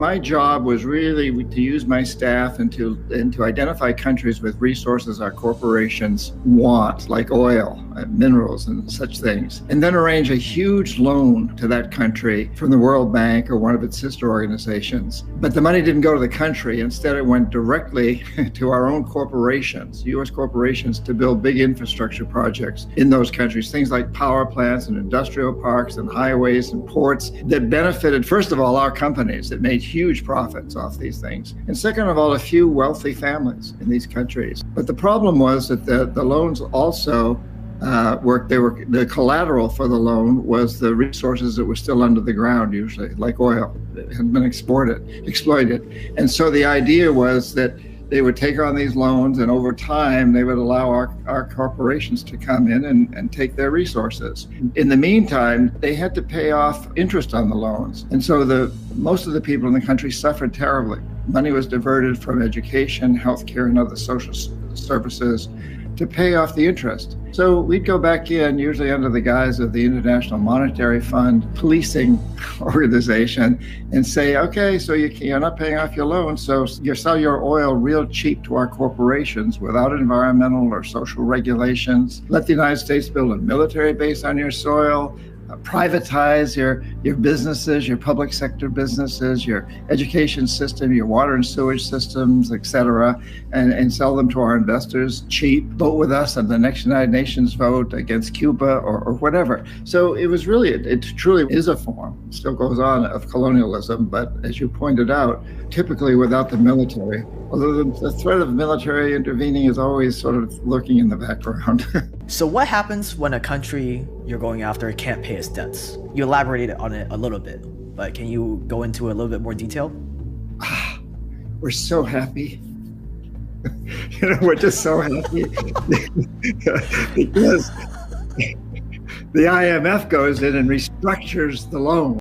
My job was really to use my staff and to identify countries with resources our corporations want, like oil, minerals, and such things, and then arrange a huge loan to that country from the World Bank or one of its sister organizations. But the money didn't go to the country. Instead, it went directly to our own corporations, U.S. corporations, to build big infrastructure projects in those countries, things like power plants and industrial parks and highways and ports that benefited, first of all, our companies that made huge profits off these things. And second of all, a few wealthy families in these countries. But the problem was that the loans also the collateral for the loan was the resources that were still under the ground, usually, like oil that had been exploited. And so the idea was that they would take on these loans, and over time, they would allow our corporations to come in and take their resources. In the meantime, they had to pay off interest on the loans. And so most of the people in the country suffered terribly. Money was diverted from education, healthcare, and other social services to pay off the interest. So we'd go back in, usually under the guise of the International Monetary Fund policing organization, and say, okay, so you're not paying off your loan, so you sell your oil real cheap to our corporations without environmental or social regulations. Let the United States build a military base on your soil. Privatize your businesses, your public sector businesses, your education system, your water and sewage systems, et cetera, and sell them to our investors cheap. Vote with us on the next United Nations vote against Cuba or whatever. So it was really, it truly is a form, it still goes on, of colonialism, but as you pointed out, typically without the military. Although the threat of military intervening is always sort of lurking in the background. So what happens when a country you're going after can't pay its debts? You elaborated on it a little bit, but can you go into a little bit more detail? We're so happy. We're just so happy because the IMF goes in and restructures the loan.